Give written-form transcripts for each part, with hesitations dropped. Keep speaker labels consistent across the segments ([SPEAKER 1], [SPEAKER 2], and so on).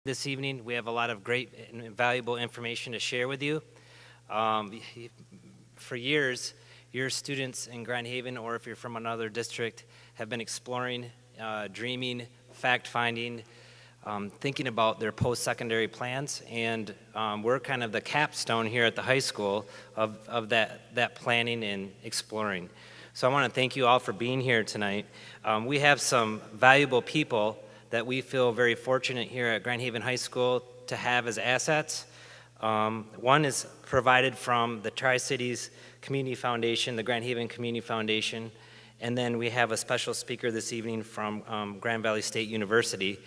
[SPEAKER 1] This evening, we have a lot of great and valuable information to share with you. For years, your students in Grand Haven, or if you're from another district, have been exploring, dreaming, fact-finding, thinking about their post-secondary plans, and we're kind of the capstone here at the high school of that planning and exploring. So I want to thank you all for being here tonight. We have some valuable people that we feel very fortunate here at Grand Haven High School to have as assets. One is provided from the Tri-Cities Community Foundation, the Grand Haven Community Foundation, and then we have a special speaker this evening from Grand Valley State University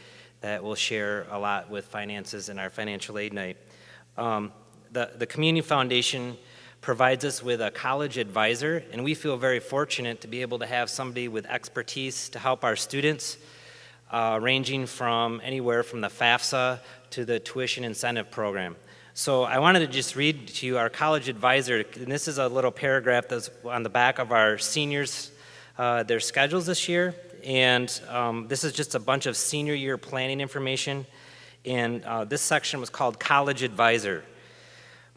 [SPEAKER 1] that will share a lot with finances in our financial aid night. The Community Foundation provides us with a college advisor, and we feel very fortunate to be able to have somebody with expertise to help our students, ranging from anywhere from the FAFSA to the tuition incentive program. So I wanted to just read to you our college advisor, and this is a little paragraph that's on the back of our seniors, their schedules this year, and this is just a bunch of senior year planning information, and this section was called College Advisor.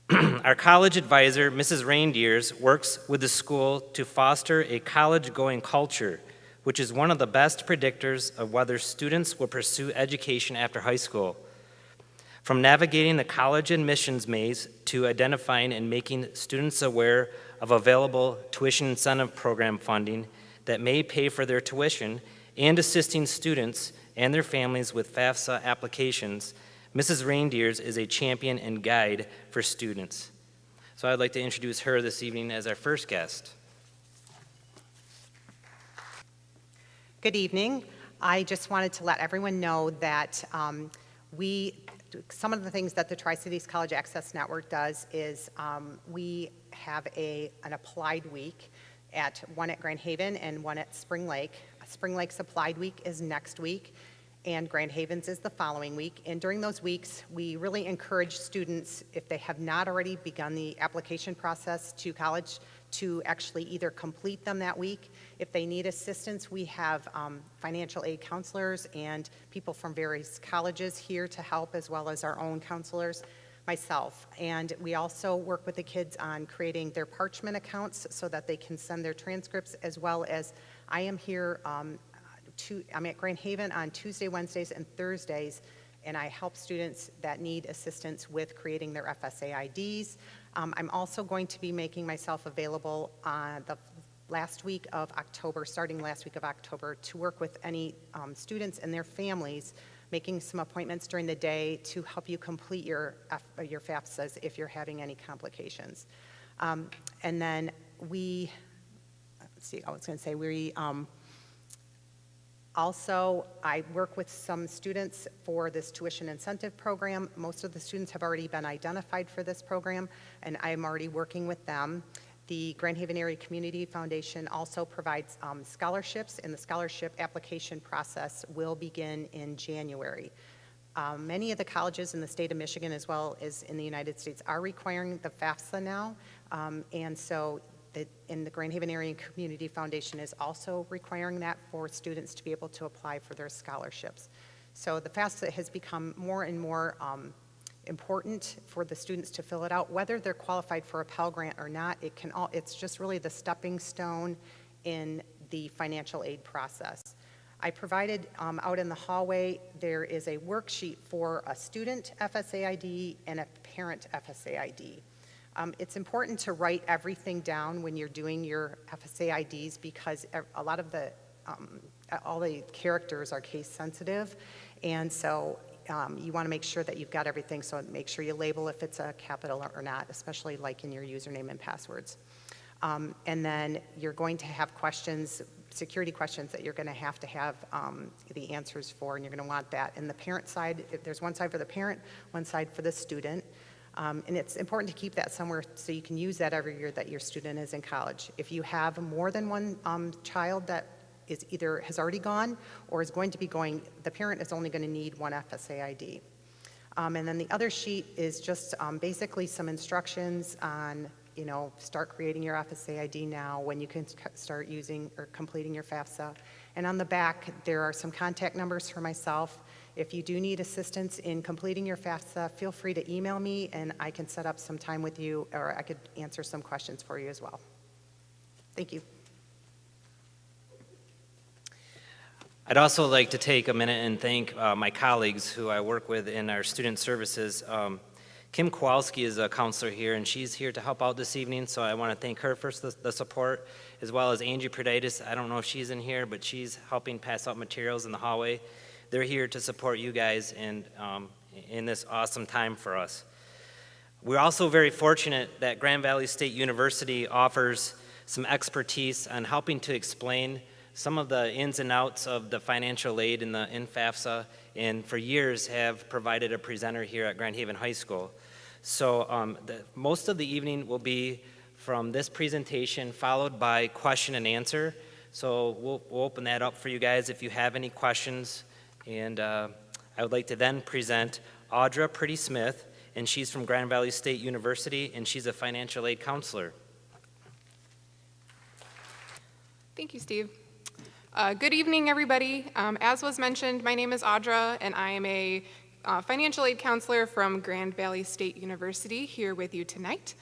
[SPEAKER 1] Our college advisor, Mrs. Reindeers, works with the school to foster a college-going culture, which is one of the best predictors of whether students will pursue education after high school. From navigating the college admissions maze to identifying and making students aware of available tuition incentive program funding that may pay for their tuition and assisting students and their families with FAFSA applications, Mrs. Reindeers is a champion and guide for students. So I'd like to introduce her this evening as our first guest.
[SPEAKER 2] Good evening. I just wanted to let everyone know that some of the things that the Tri-Cities College Access Network does is we have an applied week, one at Grand Haven and one at Spring Lake. Spring Lake's applied week is next week, and Grand Haven's is the following week. And during those weeks, we really encourage students, if they have not already begun the application process to college, to actually either complete them that week. If they need assistance, we have financial aid counselors and people from various colleges here to help, as well as our own counselors, myself. And we also work with the kids on creating their parchment accounts so that they can send their transcripts, as well as I am here, I'm at Grand Haven on Tuesday, Wednesdays, and Thursdays, and I help students that need assistance with creating their FSA IDs. I'm also going to be making myself available the last week of October, starting last week of October, to work with any students and their families, making some appointments during the day to help you complete your FAFSAs if you're having any complications. And then also, I work with some students for this tuition incentive program. Most of the students have already been identified for this program, and I'm already working with them. The Grand Haven Area Community Foundation also provides scholarships, and the scholarship application process will begin in January. Many of the colleges in the state of Michigan, as well as in the United States, are requiring the FAFSA now, and so the Grand Haven Area Community Foundation is also requiring that for students to be able to apply for their scholarships. So the FAFSA has become more and more important for the students to fill it out, whether they're qualified for a Pell Grant or not. It's just really the stepping stone in the financial aid process. I provided out in the hallway, there is a worksheet for a student FSA ID and a parent FSA ID. It's important to write everything down when you're doing your FSA IDs, because a lot of all the characters are case sensitive, and so you want to make sure that you've got everything, so make sure you label if it's a capital or not, especially like in your username and passwords. And then you're going to have questions, security questions that you're going to have the answers for, and you're going to want that. And the parent side, there's one side for the parent, one side for the student. And it's important to keep that somewhere so you can use that every year that your student is in college. If you have more than one child that is either has already gone or is going to be going, the parent is only going to need one FSA ID. And then the other sheet is just basically some instructions on, start creating your FSA ID now, when you can start using or completing your FAFSA. And on the back, there are some contact numbers for myself if you do need assistance in completing your FAFSA, feel free to email me and I can set up some time with you, or I could answer some questions for you as well. Thank you.
[SPEAKER 1] I'd also like to take a minute and thank my colleagues who I work with in our student services. Kim Kowalski is a counselor here, and she's here to help out this evening, so I want to thank her for the support, as well as Angie Preditis. I don't know if she's in here, but she's helping pass out materials in the hallway. They're here to support you guys in this awesome time for us. We're also very fortunate that Grand Valley State University offers some expertise on helping to explain some of the ins and outs of the financial aid in FAFSA, and for years have provided a presenter here at Grand Haven High School. So most of the evening will be from this presentation, followed by question and answer. So we'll open that up for you guys if you have any questions. And I would like to then present Audra Pretty Smith, and she's from Grand Valley State University, and she's a financial aid counselor.
[SPEAKER 3] Thank you, Steve. Good evening, everybody. As was mentioned, my name is Audra, and I am a financial aid counselor from Grand Valley State University here with you tonight.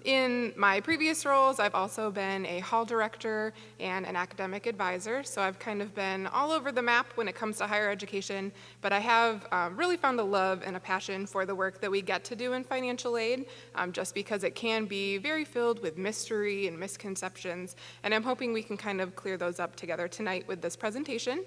[SPEAKER 3] In my previous roles, I've also been a hall director and an academic advisor, so I've kind of been all over the map when it comes to higher education, but I have really found a love and a passion for the work that we get to do in financial aid, just because it can be very filled with mystery and misconceptions, and I'm hoping we can kind of clear those up together tonight with this presentation.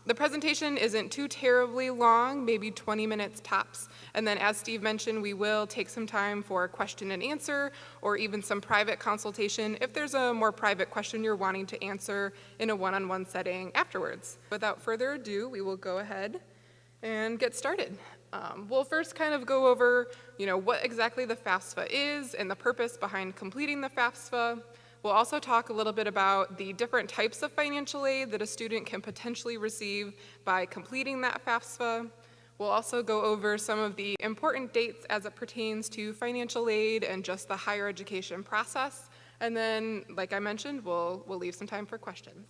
[SPEAKER 3] The presentation isn't too terribly long, maybe 20 minutes tops. And then as Steve mentioned, we will take some time for question and answer or even some private consultation if there's a more private question you're wanting to answer in a one-on-one setting afterwards. Without further ado, we will go ahead and get started. We'll first kind of go over, what exactly the FAFSA is and the purpose behind completing the FAFSA. We'll also talk a little bit about the different types of financial aid that a student can potentially receive by completing that FAFSA. We'll also go over some of the important dates as it pertains to financial aid and just the higher education process. And then, like I mentioned, we'll leave some time for questions.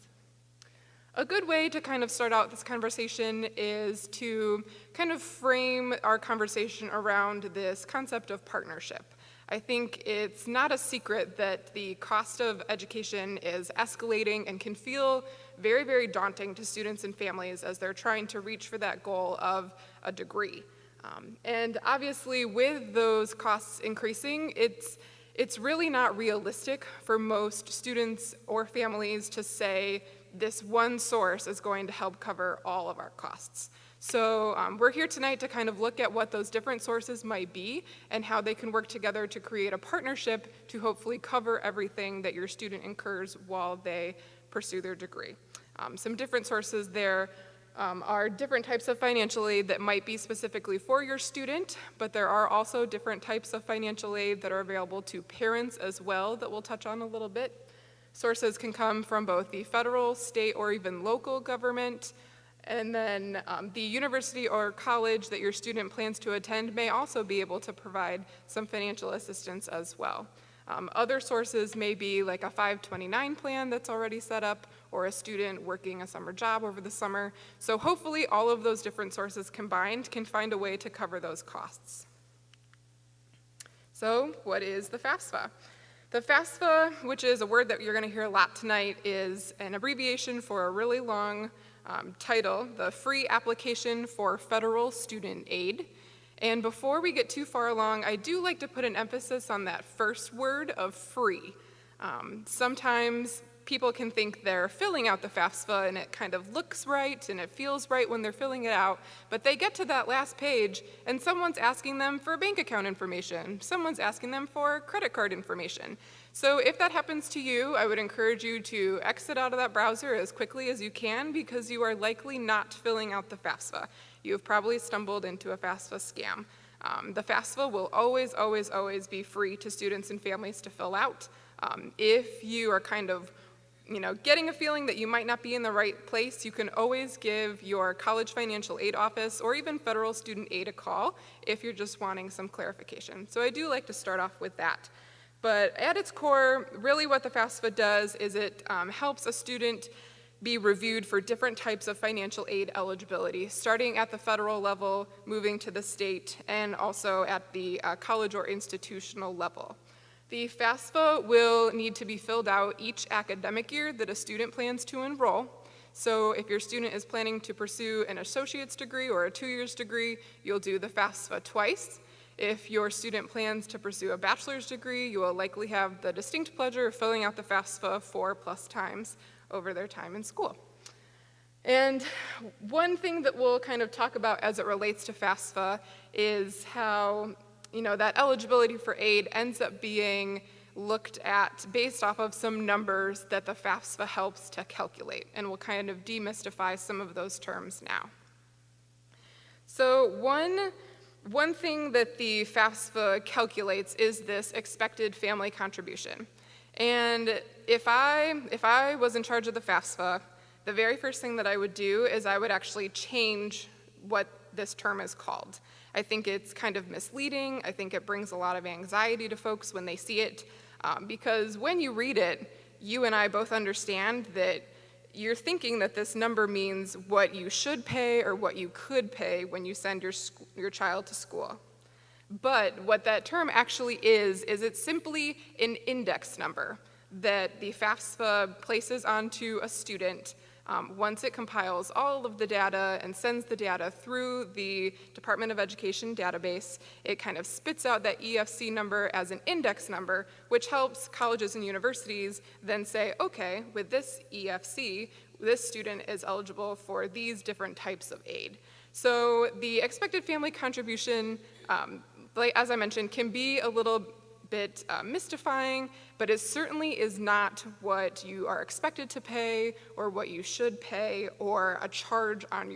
[SPEAKER 3] A good way to kind of start out this conversation is to kind of frame our conversation around this concept of partnership. I think it's not a secret that the cost of education is escalating and can feel very, very daunting to students and families as they're trying to reach for that goal of a degree. And obviously with those costs increasing, it's really not realistic for most students or families to say this one source is going to help cover all of our costs. So we're here tonight to kind of look at what those different sources might be and how they can work together to create a partnership to hopefully cover everything that your student incurs while they pursue their degree. Some different sources there are different types of financial aid that might be specifically for your student, but there are also different types of financial aid that are available to parents as well that we'll touch on a little bit. Sources can come from both the federal, state, or even local government. And then the university or college that your student plans to attend may also be able to provide some financial assistance as well. Other sources may be like a 529 plan that's already set up, or a student working a summer job over the summer. So hopefully all of those different sources combined can find a way to cover those costs. So what is the FAFSA? The FAFSA, which is a word that you're going to hear a lot tonight, is an abbreviation for a really long title, the Free Application for Federal Student Aid. And before we get too far along, I do like to put an emphasis on that first word of free. Sometimes people can think they're filling out the FAFSA and it kind of looks right and it feels right when they're filling it out, but they get to that last page and someone's asking them for bank account information, someone's asking them for credit card information. So if that happens to you, I would encourage you to exit out of that browser as quickly as you can, because you are likely not filling out the FAFSA. You have probably stumbled into a FAFSA scam. The FAFSA will always, always, always be free to students and families to fill out. If you are kind of getting a feeling that you might not be in the right place, you can always give your college financial aid office or even federal student aid a call if you're just wanting some clarification. So I do like to start off with that. But at its core, really what the FAFSA does is it helps a student be reviewed for different types of financial aid eligibility, starting at the federal level, moving to the state, and also at the college or institutional level. The FAFSA will need to be filled out each academic year that a student plans to enroll. So if your student is planning to pursue an associate's degree or a 2-year degree, you'll do the FAFSA twice. If your student plans to pursue a bachelor's degree, you will likely have the distinct pleasure of filling out the FAFSA 4+ times over their time in school. And one thing that we'll kind of talk about as it relates to FAFSA is how, that eligibility for aid ends up being looked at based off of some numbers that the FAFSA helps to calculate. And we'll kind of demystify some of those terms now. So one thing that the FAFSA calculates is this expected family contribution. And if I was in charge of the FAFSA, the very first thing that I would do is I would actually change what this term is called. I think it's kind of misleading. I think it brings a lot of anxiety to folks when they see it, because when you read it, you and I both understand that you're thinking that this number means what you should pay or what you could pay when you send your child to school. But what that term actually is it's simply an index number that the FAFSA places onto a student once it compiles all of the data and sends the data through the Department of Education database. It kind of spits out that EFC number as an index number, which helps colleges and universities then say, okay, with this EFC, this student is eligible for these different types of aid. So the expected family contribution, as I mentioned, can be a little bit mystifying, but it certainly is not what you are expected to pay or what you should pay or a charge on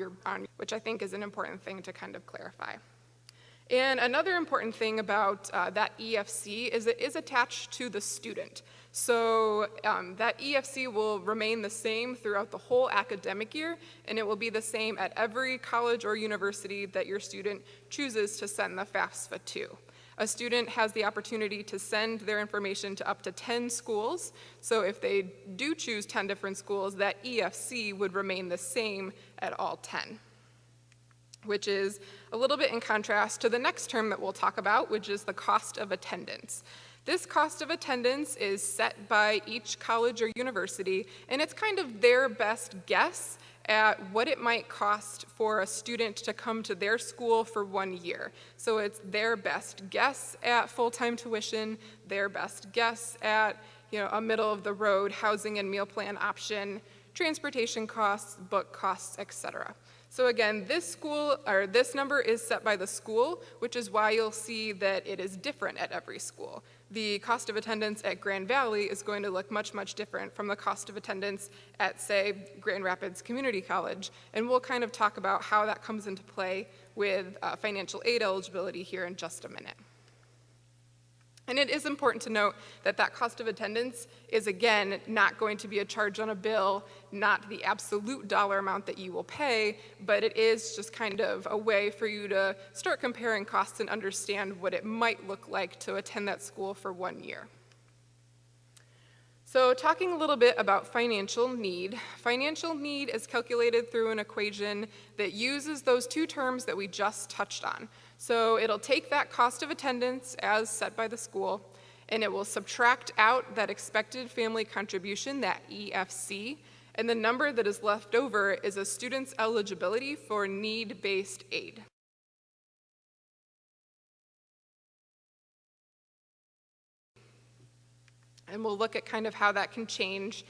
[SPEAKER 3] which I think is an important thing to kind of clarify. And another important thing about that EFC is it is attached to the student. So that EFC will remain the same throughout the whole academic year, and it will be the same at every college or university that your student chooses to send the FAFSA to. A student has the opportunity to send their information to up to 10 schools. So if they do choose 10 different schools, that EFC would remain the same at all 10, which is a little bit in contrast to the next term that we'll talk about, which is the cost of attendance. This cost of attendance is set by each college or university, and it's kind of their best guess at what it might cost for a student to come to their school for 1 year. So it's their best guess at full-time tuition, their best guess at a middle-of-the-road housing and meal plan option, transportation costs, book costs, etc. So again, this number is set by the school, which is why you'll see that it is different at every school. The cost of attendance at Grand Valley is going to look much, much different from the cost of attendance at, say, Grand Rapids Community College. And we'll kind of talk about how that comes into play with financial aid eligibility here in just a minute. And it is important to note that that cost of attendance is, again, not going to be a charge on a bill, not the absolute dollar amount that you will pay, but it is just kind of a way for you to start comparing costs and understand what it might look like to attend that school for 1 year. So talking a little bit about financial need. Financial need is calculated through an equation that uses those two terms that we just touched on. So it'll take that cost of attendance as set by the school, and it will subtract out that expected family contribution, that EFC, and the number that is left over is a student's eligibility for need-based aid. And we'll look at kind of how that can change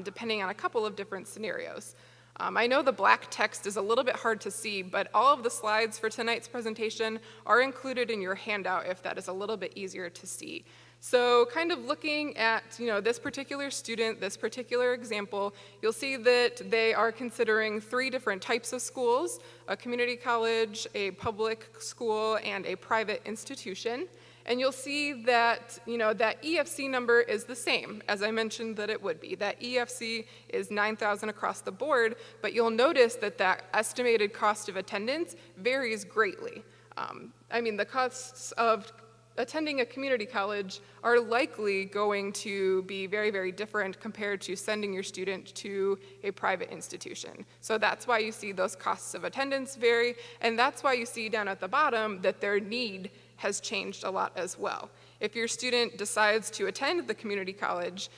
[SPEAKER 3] depending on a couple of different scenarios. I know the black text is a little bit hard to see, but all of the slides for tonight's presentation are included in your handout if that is a little bit easier to see. So kind of looking at this particular student, this particular example, you'll see that they are considering 3 different types of schools: a community college, a public school, and a private institution. And you'll see that, that EFC number is the same, as I mentioned that it would be. That EFC is $9,000 across the board, but you'll notice that that estimated cost of attendance varies greatly. The costs of attending a community college are likely going to be very, very different compared to sending your student to a private institution. So that's why you see those costs of attendance vary, and that's why you see down at the bottom that their need has changed a lot as well. If your student decides to attend the community college,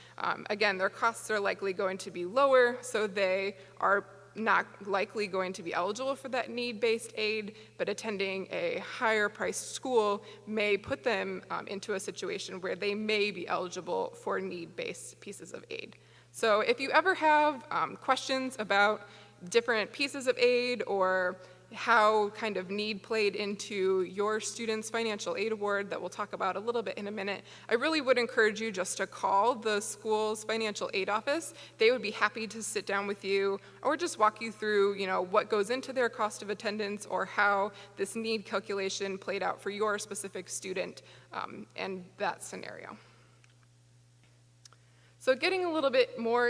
[SPEAKER 3] again, their costs are likely going to be lower, so they are not likely going to be eligible for that need-based aid, but attending a higher priced school may put them into a situation where they may be eligible for need-based pieces of aid. So if you ever have questions about different pieces of aid or how kind of need played into your student's financial aid award that we'll talk about a little bit in a minute, I really would encourage you just to call the school's financial aid office. They would be happy to sit down with you or just walk you through, what goes into their cost of attendance or how this need calculation played out for your specific student and that scenario. So getting a little bit more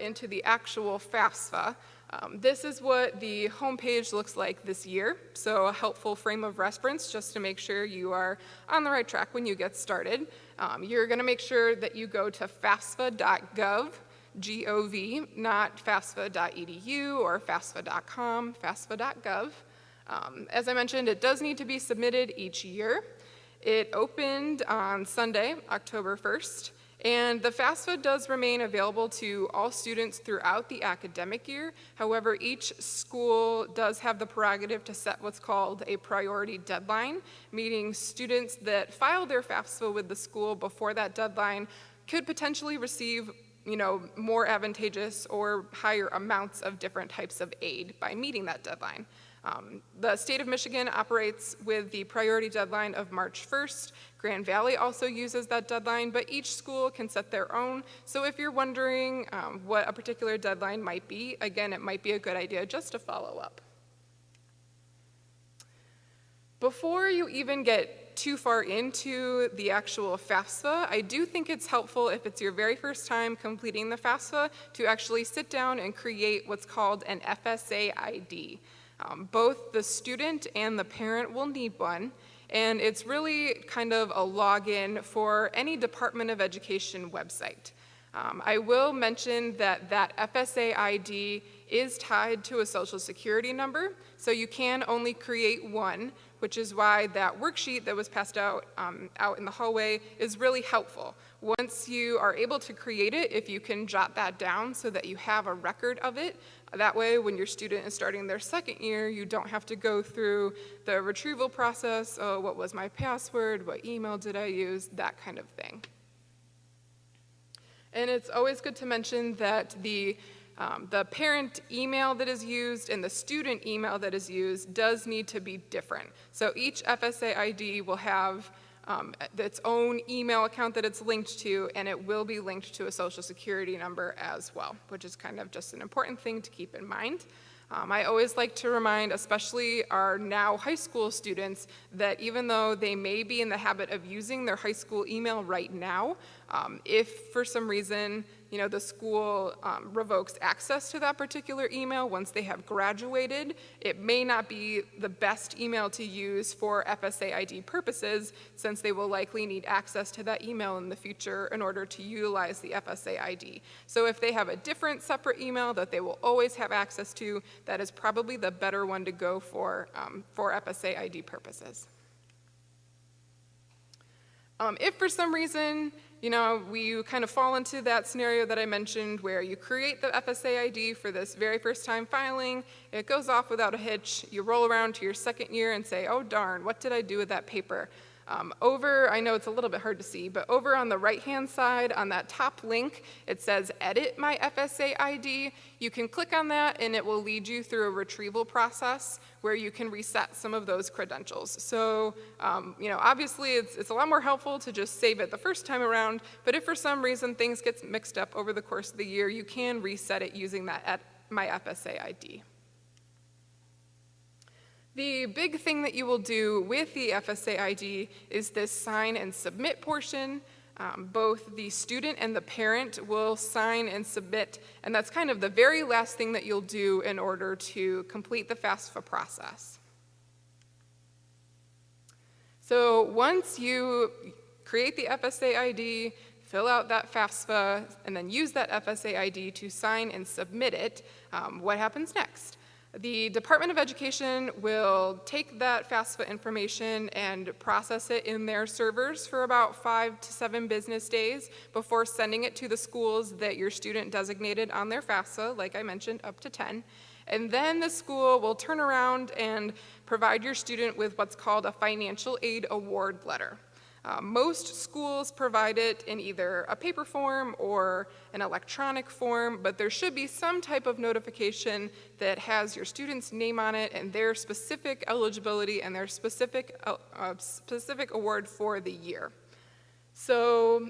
[SPEAKER 3] into the actual FAFSA, this is what the homepage looks like this year, so a helpful frame of reference just to make sure you are on the right track when you get started. You're going to make sure that you go to fafsa.gov, G-O-V, not fafsa.edu or fafsa.com, fafsa.gov. As I mentioned, it does need to be submitted each year. It opened on Sunday, October 1st. And the FAFSA does remain available to all students throughout the academic year. However, each school does have the prerogative to set what's called a priority deadline, meaning students that file their FAFSA with the school before that deadline could potentially receive more advantageous or higher amounts of different types of aid by meeting that deadline. The state of Michigan operates with the priority deadline of March 1st. Grand Valley also uses that deadline, but each school can set their own. So if you're wondering what a particular deadline might be, again, it might be a good idea just to follow up. Before you even get too far into the actual FAFSA, I do think it's helpful if it's your very first time completing the FAFSA to actually sit down and create what's called an FSA ID. Both the student and the parent will need one, and it's really kind of a login for any Department of Education website. I will mention that that FSA ID is tied to a social security number, so you can only create one, which is why that worksheet that was passed out in the hallway is really helpful. Once you are able to create it, if you can jot that down so that you have a record of it, that way when your student is starting their second year, you don't have to go through the retrieval process, oh, what was my password, what email did I use, that kind of thing. And it's always good to mention that the parent email that is used and the student email that is used does need to be different. So each FSA ID will have its own email account that it's linked to, and it will be linked to a social security number as well, which is kind of just an important thing to keep in mind. I always like to remind, especially our now high school students, that even though they may be in the habit of using their high school email right now, if for some reason the school revokes access to that particular email once they have graduated, it may not be the best email to use for FSA ID purposes, since they will likely need access to that email in the future in order to utilize the FSA ID. So if they have a different separate email that they will always have access to, that is probably the better one to go for FSA ID purposes. If for some reason we kind of fall into that scenario that I mentioned where you create the FSA ID for this very first time filing, it goes off without a hitch, you roll around to your second year and say, oh darn, what did I do with that paper? I know it's a little bit hard to see, but over on the right-hand side on that top link, it says Edit My FSA ID. You can click on that and it will lead you through a retrieval process where you can reset some of those credentials. So, obviously it's a lot more helpful to just save it the first time around, but if for some reason things get mixed up over the course of the year, you can reset it using that My FSA ID. The big thing that you will do with the FSA ID is this sign and submit portion. Both the student and the parent will sign and submit, and that's kind of the very last thing that you'll do in order to complete the FAFSA process. So once you create the FSA ID, fill out that FAFSA, and then use that FSA ID to sign and submit it, what happens next? The Department of Education will take that FAFSA information and process it in their servers for about 5 to 7 business days before sending it to the schools that your student designated on their FAFSA, like I mentioned, up to 10. And then the school will turn around and provide your student with what's called a financial aid award letter. Most schools provide it in either a paper form or an electronic form, but there should be some type of notification that has your student's name on it and their specific eligibility and their specific award for the year. So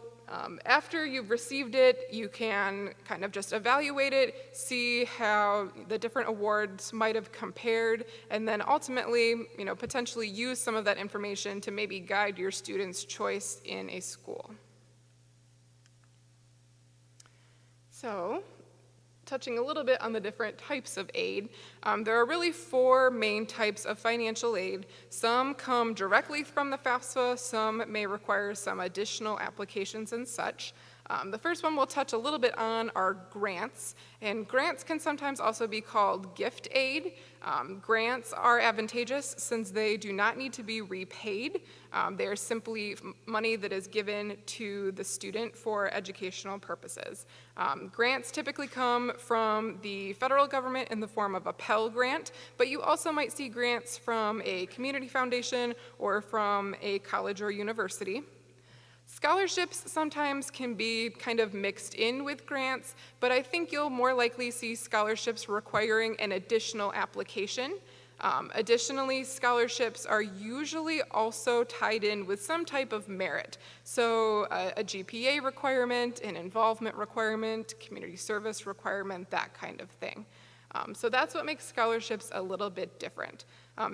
[SPEAKER 3] after you've received it, you can kind of just evaluate it, see how the different awards might have compared, and then ultimately, potentially use some of that information to maybe guide your student's choice in a school. So, touching a little bit on the different types of aid, there are really 4 main types of financial aid. Some come directly from the FAFSA, some may require some additional applications and such. The first one we'll touch a little bit on are grants, and grants can sometimes also be called gift aid. Grants are advantageous since they do not need to be repaid. They are simply money that is given to the student for educational purposes. Grants typically come from the federal government in the form of a Pell Grant, but you also might see grants from a community foundation or from a college or university. Scholarships sometimes can be kind of mixed in with grants, but I think you'll more likely see scholarships requiring an additional application. Additionally, scholarships are usually also tied in with some type of merit. So a GPA requirement, an involvement requirement, community service requirement, that kind of thing. So that's what makes scholarships a little bit different.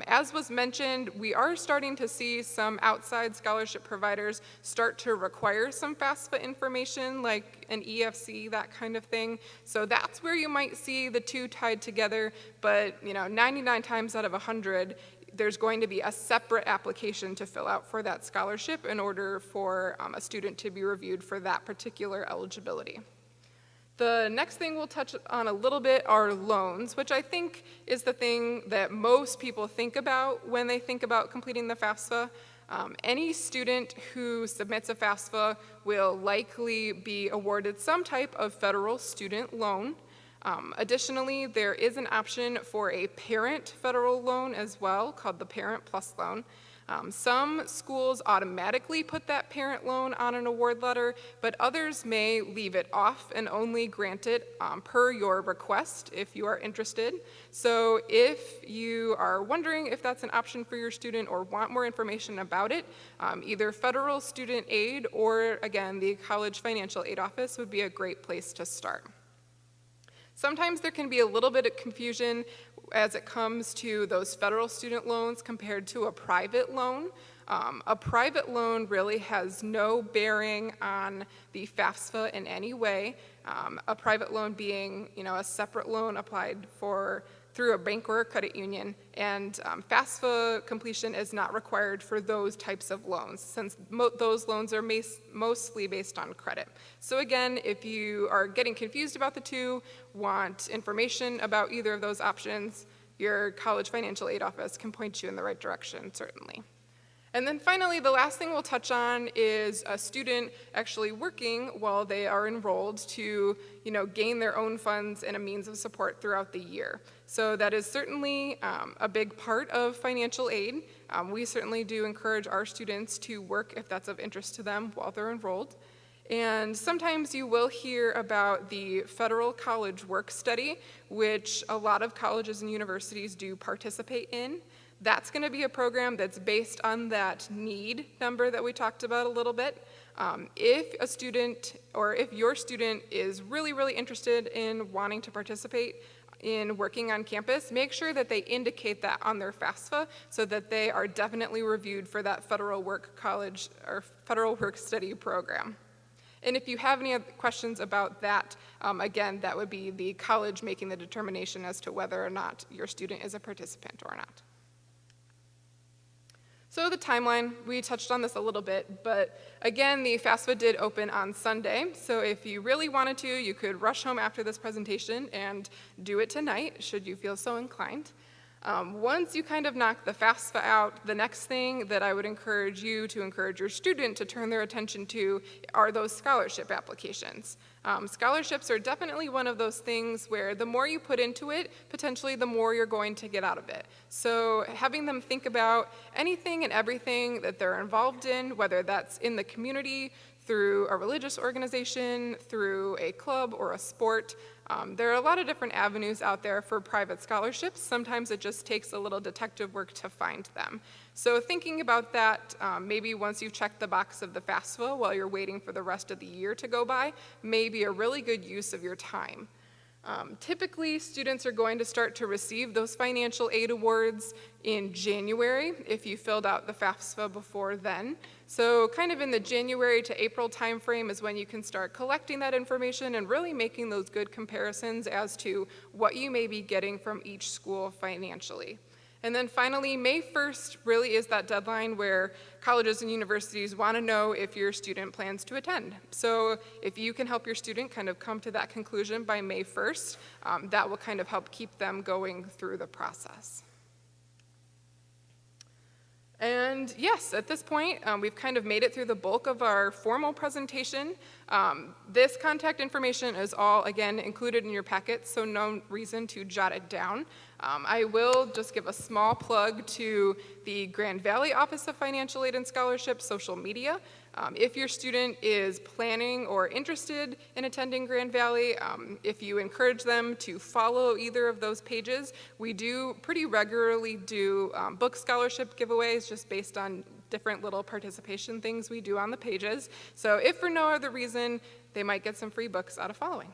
[SPEAKER 3] As was mentioned, we are starting to see some outside scholarship providers start to require some FAFSA information like an EFC, that kind of thing. So that's where you might see the two tied together, but 99 times out of 100, there's going to be a separate application to fill out for that scholarship in order for a student to be reviewed for that particular eligibility. The next thing we'll touch on a little bit are loans, which I think is the thing that most people think about when they think about completing the FAFSA. Any student who submits a FAFSA will likely be awarded some type of federal student loan. Additionally, there is an option for a parent federal loan as well, called the Parent Plus Loan. Some schools automatically put that parent loan on an award letter, but others may leave it off and only grant it per your request if you are interested. So if you are wondering if that's an option for your student or want more information about it, either federal student aid or, again, the College Financial Aid Office would be a great place to start. Sometimes there can be a little bit of confusion as it comes to those federal student loans compared to a private loan. A private loan really has no bearing on the FAFSA in any way. A private loan being, a separate loan applied for through a bank or a credit union, and FAFSA completion is not required for those types of loans since those loans are mostly based on credit. So again, if you are getting confused about the two, want information about either of those options, your College Financial Aid Office can point you in the right direction, certainly. And then finally, the last thing we'll touch on is a student actually working while they are enrolled to, gain their own funds and a means of support throughout the year. So that is certainly a big part of financial aid. We certainly do encourage our students to work if that's of interest to them while they're enrolled. And sometimes you will hear about the Federal College Work Study, which a lot of colleges and universities do participate in. That's going to be a program that's based on that need number that we talked about a little bit. If a student or if your student is really, really interested in wanting to participate in working on campus, make sure that they indicate that on their FAFSA so that they are definitely reviewed for that Federal Work College or Federal Work Study program. And if you have any other questions about that, again, that would be the college making the determination as to whether or not your student is a participant or not. So the timeline, we touched on this a little bit, but again, the FAFSA did open on Sunday, so if you really wanted to, you could rush home after this presentation and do it tonight, should you feel so inclined. Once you kind of knock the FAFSA out, the next thing that I would encourage you to encourage your student to turn their attention to are those scholarship applications. Scholarships are definitely one of those things where the more you put into it, potentially the more you're going to get out of it. So having them think about anything and everything that they're involved in, whether that's in the community, through a religious organization, through a club or a sport. There are a lot of different avenues out there for private scholarships. Sometimes it just takes a little detective work to find them. So thinking about that, maybe once you've checked the box of the FAFSA while you're waiting for the rest of the year to go by, may be a really good use of your time. Typically, students are going to start to receive those financial aid awards in January if you filled out the FAFSA before then. So kind of in the January to April timeframe is when you can start collecting that information and really making those good comparisons as to what you may be getting from each school financially. And then finally, May 1st really is that deadline where colleges and universities want to know if your student plans to attend. So if you can help your student kind of come to that conclusion by May 1st, that will kind of help keep them going through the process. And yes, at this point, we've kind of made it through the bulk of our formal presentation. This contact information is all, again, included in your packet, so no reason to jot it down. I will just give a small plug to the Grand Valley Office of Financial Aid and Scholarship social media. If your student is planning or interested in attending Grand Valley, if you encourage them to follow either of those pages, we do pretty regularly do book scholarship giveaways just based on different little participation things we do on the pages. So if for no other reason, they might get some free books out of following.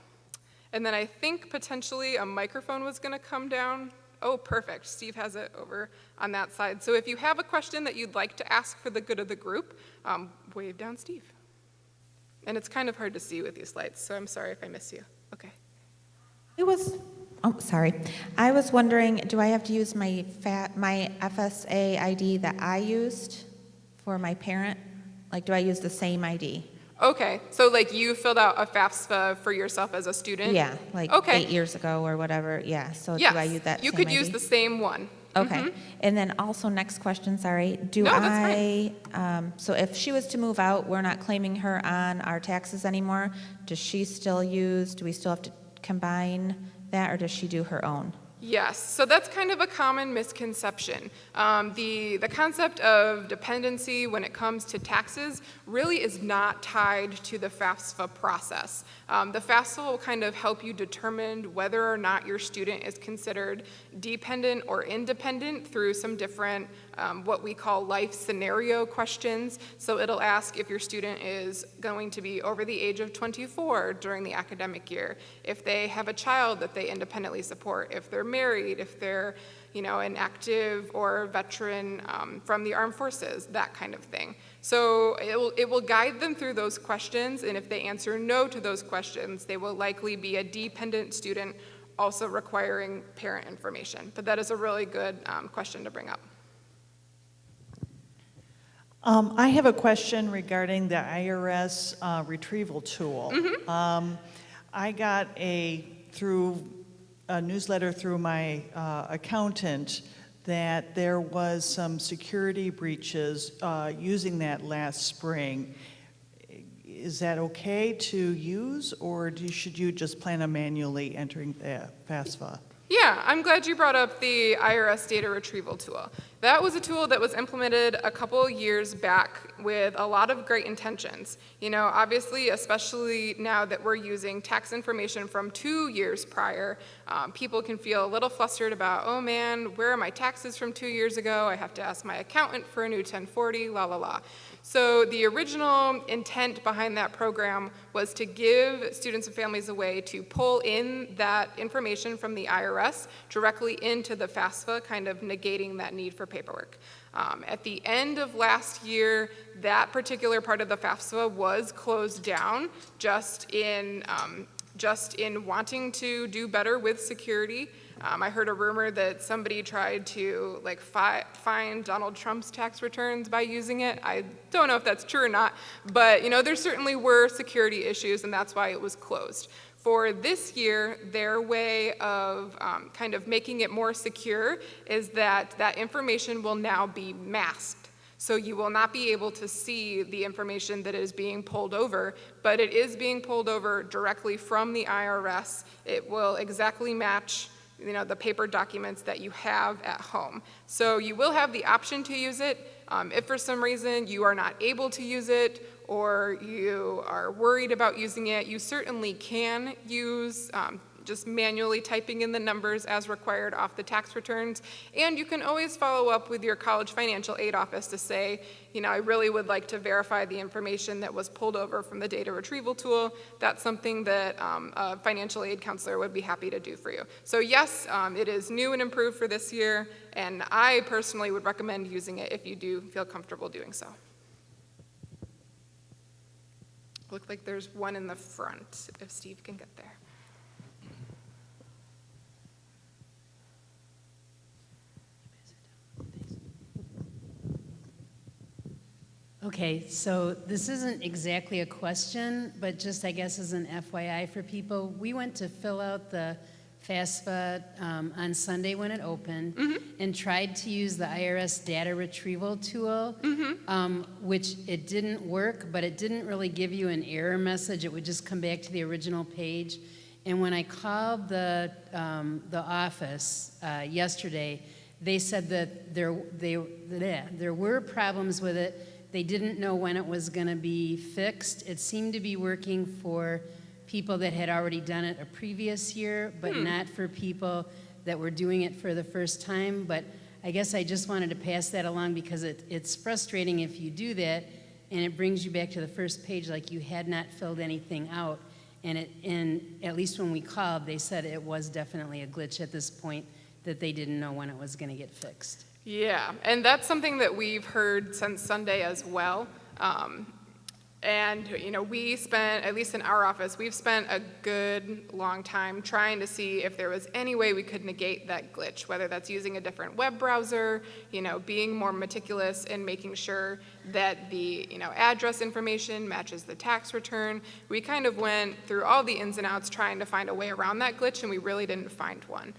[SPEAKER 3] And then I think potentially a microphone was going to come down. Oh, perfect. Steve has it over on that side. So if you have a question that you'd like to ask for the good of the group, wave down Steve. And it's kind of hard to see with these lights, so I'm sorry if I miss you. Okay.
[SPEAKER 4] I was wondering, do I have to use my FSA ID that I used for my parent? Like, do I use the same ID?
[SPEAKER 3] Okay, so like you filled out a FAFSA for yourself as a student?
[SPEAKER 4] Yeah, like
[SPEAKER 3] okay.
[SPEAKER 4] 8 years ago or whatever, yeah. So
[SPEAKER 3] yes,
[SPEAKER 4] do I use that
[SPEAKER 3] you
[SPEAKER 4] same
[SPEAKER 3] could
[SPEAKER 4] ID?
[SPEAKER 3] use the same one.
[SPEAKER 4] Okay, and then also next question, sorry. So if she was to move out, we're not claiming her on our taxes anymore. Does she still use, do we still have to combine that, or does she do her own?
[SPEAKER 3] Yes, so that's kind of a common misconception. The concept of dependency when it comes to taxes really is not tied to the FAFSA process. The FAFSA will kind of help you determine whether or not your student is considered dependent or independent through some different what we call life scenario questions. So it'll ask if your student is going to be over the age of 24 during the academic year, if they have a child that they independently support, if they're married, if they're an active or veteran from the armed forces, that kind of thing. So it will guide them through those questions, and if they answer no to those questions, they will likely be a dependent student also requiring parent information. But that is a really good question to bring up.
[SPEAKER 5] I have a question regarding the IRS Retrieval Tool.
[SPEAKER 3] Mm-hmm.
[SPEAKER 5] I got through a newsletter through my accountant that there was some security breaches using that last spring. Is that okay to use, or should you just plan on manually entering the FAFSA?
[SPEAKER 3] Yeah, I'm glad you brought up the IRS Data Retrieval Tool. That was a tool that was implemented a couple years back with a lot of great intentions. Obviously, especially now that we're using tax information from 2 years prior, people can feel a little flustered about, oh man, where are my taxes from 2 years ago? I have to ask my accountant for a new 1040, la la la. So the original intent behind that program was to give students and families a way to pull in that information from the IRS directly into the FAFSA, kind of negating that need for paperwork. At the end of last year, that particular part of the FAFSA was closed down just in wanting to do better with security. I heard a rumor that somebody tried to like find Donald Trump's tax returns by using it. I don't know if that's true or not, but there certainly were security issues, and that's why it was closed. For this year, their way of kind of making it more secure is that that information will now be masked. So you will not be able to see the information that is being pulled over, but it is being pulled over directly from the IRS. It will exactly match the paper documents that you have at home. So you will have the option to use it. If for some reason you are not able to use it, or you are worried about using it, you certainly can use just manually typing in the numbers as required off the tax returns. And you can always follow up with your college financial aid office to say, I really would like to verify the information that was pulled over from the data retrieval tool. That's something that a financial aid counselor would be happy to do for you. So yes, it is new and improved for this year, and I personally would recommend using it if you do feel comfortable doing so. Looks like there's one in the front, if Steve can get there.
[SPEAKER 6] Okay, so this isn't exactly a question, but just I guess as an FYI for people, we went to fill out the FAFSA on Sunday when it opened, and tried to use the IRS Data Retrieval Tool, which it didn't work, but it didn't really give you an error message. It would just come back to the original page. And when I called the office yesterday, they said that there were problems with it. They didn't know when it was going to be fixed. It seemed to be working for people that had already done it a previous year, but not for people that were doing it for the first time. But I guess I just wanted to pass that along because it's frustrating if you do that and it brings you back to the first page like you had not filled anything out. And at least when we called, they said it was definitely a glitch at this point, that they didn't know when it was going to get fixed.
[SPEAKER 3] Yeah, and that's something that we've heard since Sunday as well. And, we spent, at least in our office, we've spent a good long time trying to see if there was any way we could negate that glitch, whether that's using a different web browser, being more meticulous in making sure that the, address information matches the tax return. We kind of went through all the ins and outs trying to find a way around that glitch, and we really didn't find one.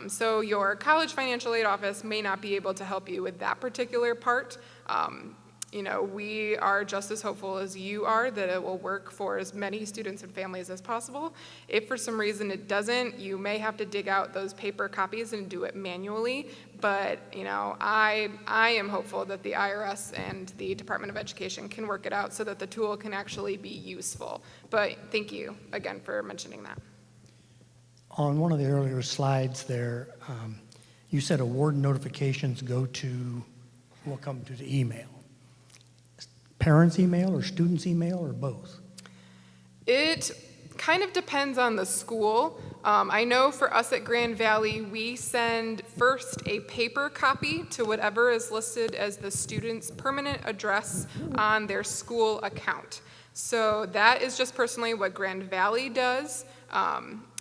[SPEAKER 3] So your college financial aid office may not be able to help you with that particular part. We are just as hopeful as you are that it will work for as many students and families as possible. If for some reason it doesn't, you may have to dig out those paper copies and do it manually. But, I am hopeful that the IRS and the Department of Education can work it out so that the tool can actually be useful. But thank you again for mentioning that.
[SPEAKER 7] On one of the earlier slides there, you said award notifications will come to the email. Parents' email or students' email or both?
[SPEAKER 3] It kind of depends on the school. I know for us at Grand Valley, we send first a paper copy to whatever is listed as the student's permanent address on their school account. So that is just personally what Grand Valley does.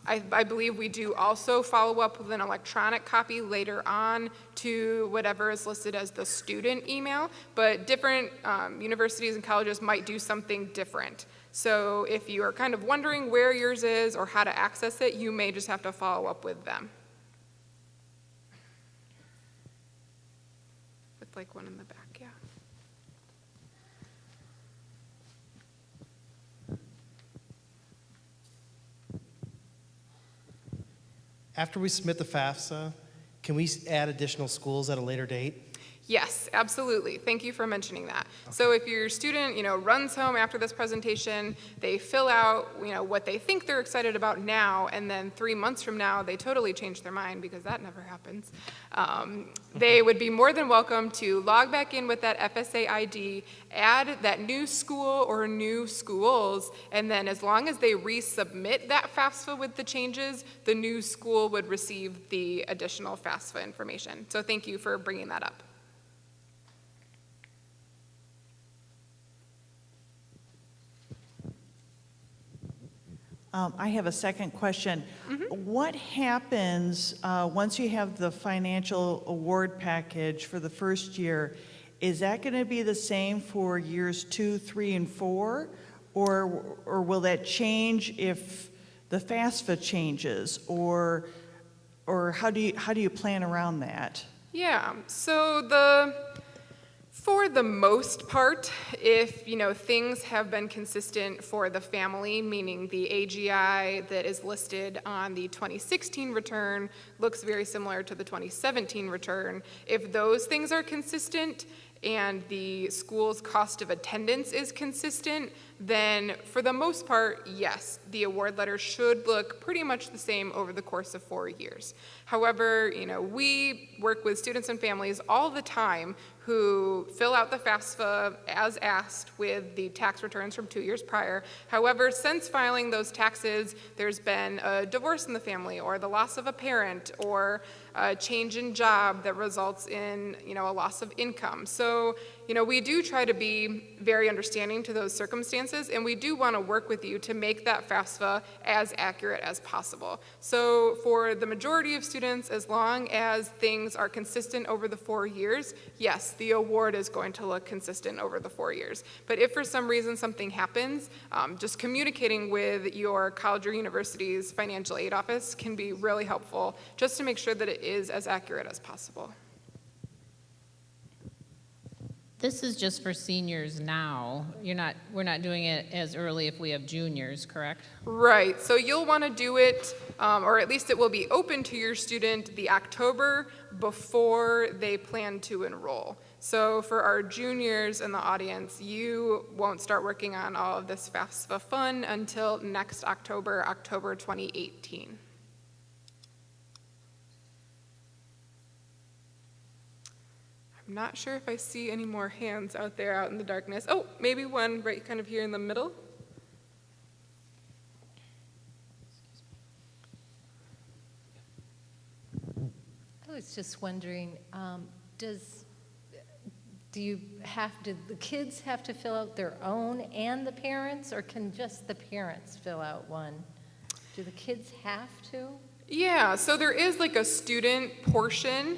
[SPEAKER 3] I believe we do also follow up with an electronic copy later on to whatever is listed as the student email, but different universities and colleges might do something different. So if you are kind of wondering where yours is or how to access it, you may just have to follow up with them. With like one in the back, yeah.
[SPEAKER 8] After we submit the FAFSA, can we add additional schools at a later date?
[SPEAKER 3] Yes, absolutely. Thank you for mentioning that. So if your student, runs home after this presentation, they fill out, what they think they're excited about now, and then 3 months from now, they totally change their mind because that never happens. They would be more than welcome to log back in with that FSA ID, add that new school or new schools, and then as long as they resubmit that FAFSA with the changes, the new school would receive the additional FAFSA information. So thank you for bringing that up.
[SPEAKER 5] I have a second question. What happens once you have the financial award package for the first year? Is that going to be the same for years 2, 3, and 4? Or will that change if the FAFSA changes? Or how do you plan around that?
[SPEAKER 3] Yeah, so for the most part, if things have been consistent for the family, meaning the AGI that is listed on the 2016 return looks very similar to the 2017 return, if those things are consistent and the school's cost of attendance is consistent, then for the most part, yes, the award letter should look pretty much the same over the course of 4 years. However, we work with students and families all the time who fill out the FAFSA as asked with the tax returns from 2 years prior. However, since filing those taxes, there's been a divorce in the family or the loss of a parent or a change in job that results in, a loss of income. So, we do try to be very understanding to those circumstances, and we do want to work with you to make that FAFSA as accurate as possible. So for the majority of students, as long as things are consistent over the 4 years, yes, the award is going to look consistent over the 4 years. But if for some reason something happens, just communicating with your college or university's financial aid office can be really helpful, just to make sure that it is as accurate as possible.
[SPEAKER 9] This is just for seniors now. We're not doing it as early if we have juniors, correct?
[SPEAKER 3] Right, so you'll want to do it, or at least it will be open to your student the October before they plan to enroll. So for our juniors in the audience, you won't start working on all of this FAFSA fun until next October, October 2018. I'm not sure if I see any more hands out there out in the darkness. Oh, maybe one right kind of here in the middle.
[SPEAKER 10] I was just wondering, do the kids have to fill out their own and the parents, or can just the parents fill out one? Do the kids have to?
[SPEAKER 3] Yeah, so there is like a student portion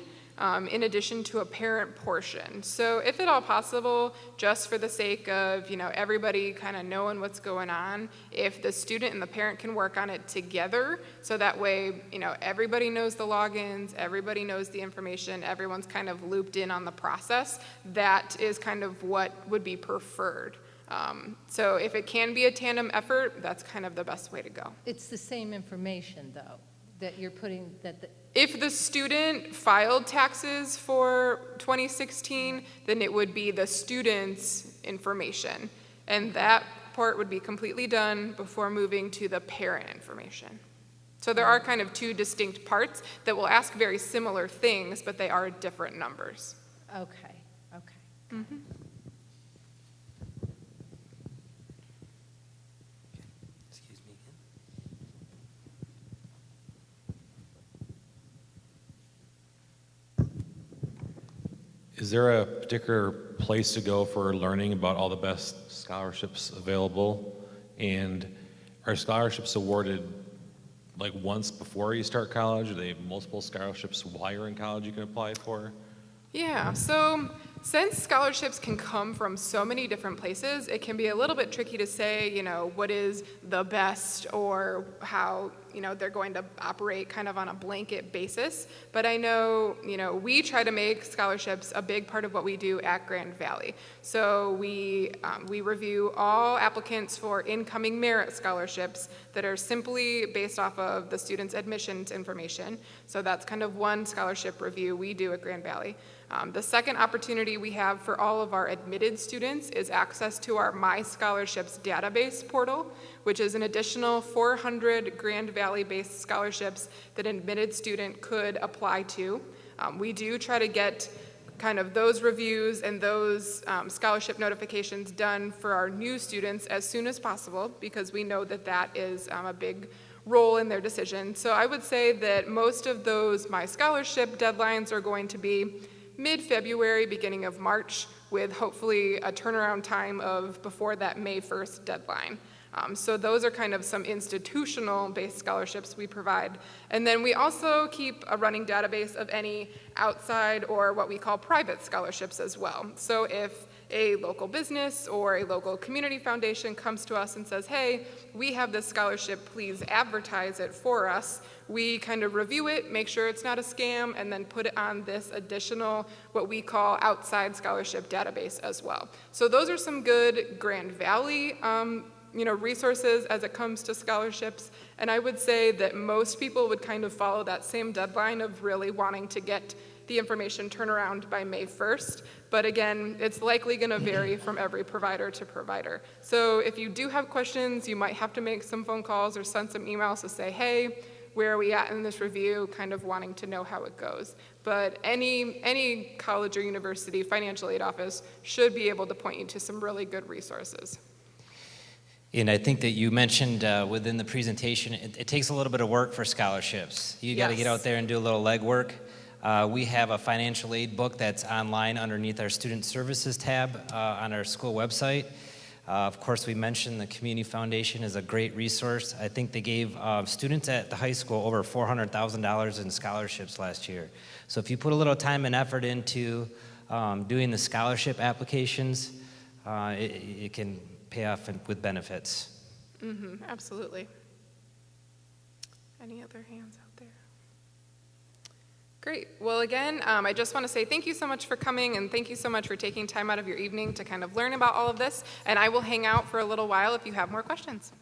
[SPEAKER 3] in addition to a parent portion. So if at all possible, just for the sake of, everybody kind of knowing what's going on, if the student and the parent can work on it together, so that way, everybody knows the logins, everybody knows the information, everyone's kind of looped in on the process, that is kind of what would be preferred. So if it can be a tandem effort, that's kind of the best way to go.
[SPEAKER 10] It's the same information, though, that you're putting,
[SPEAKER 3] If the student filed taxes for 2016, then it would be the student's information. And that part would be completely done before moving to the parent information. So there are kind of two distinct parts that will ask very similar things, but they are different numbers.
[SPEAKER 10] Okay.
[SPEAKER 3] Mm-hmm.
[SPEAKER 1] Excuse me again.
[SPEAKER 11] Is there a particular place to go for learning about all the best scholarships available? And are scholarships awarded like once before you start college? Are they multiple scholarships while you're in college you can apply for?
[SPEAKER 3] Yeah, so since scholarships can come from so many different places, it can be a little bit tricky to say, what is the best or how, they're going to operate kind of on a blanket basis. But I know, we try to make scholarships a big part of what we do at Grand Valley. So we review all applicants for incoming merit scholarships that are simply based off of the student's admissions information. So that's kind of one scholarship review we do at Grand Valley. The second opportunity we have for all of our admitted students is access to our My Scholarships database portal, which is an additional 400 Grand Valley-based scholarships that an admitted student could apply to. We do try to get kind of those reviews and those scholarship notifications done for our new students as soon as possible, because we know that that is a big role in their decision. So I would say that most of those My Scholarship deadlines are going to be mid-February, beginning of March, with hopefully a turnaround time of before that May 1st deadline. So those are kind of some institutional-based scholarships we provide. And then we also keep a running database of any outside or what we call private scholarships as well. So if a local business or a local community foundation comes to us and says, hey, we have this scholarship, please advertise it for us, we kind of review it, make sure it's not a scam, and then put it on this additional, what we call outside scholarship database as well. So those are some good Grand Valley resources as it comes to scholarships. And I would say that most people would kind of follow that same deadline of really wanting to get the information turnaround by May 1st. But again, it's likely going to vary from every provider to provider. So if you do have questions, you might have to make some phone calls or send some emails to say, hey, where are we at in this review, kind of wanting to know how it goes. But any college or university financial aid office should be able to point you to some really good resources.
[SPEAKER 1] And I think that you mentioned within the presentation, it takes a little bit of work for scholarships. You got to get out there and do a little legwork. We have a financial aid book that's online underneath our student services tab on our school website. Of course, we mentioned the Community Foundation is a great resource. I think they gave students at the high school over $400,000 in scholarships last year. So if you put a little time and effort into doing the scholarship applications, it can pay off with benefits.
[SPEAKER 3] Absolutely. Any other hands out there? Great. Well, again, I just want to say thank you so much for coming, and thank you so much for taking time out of your evening to kind of learn about all of this. And I will hang out for a little while if you have more questions.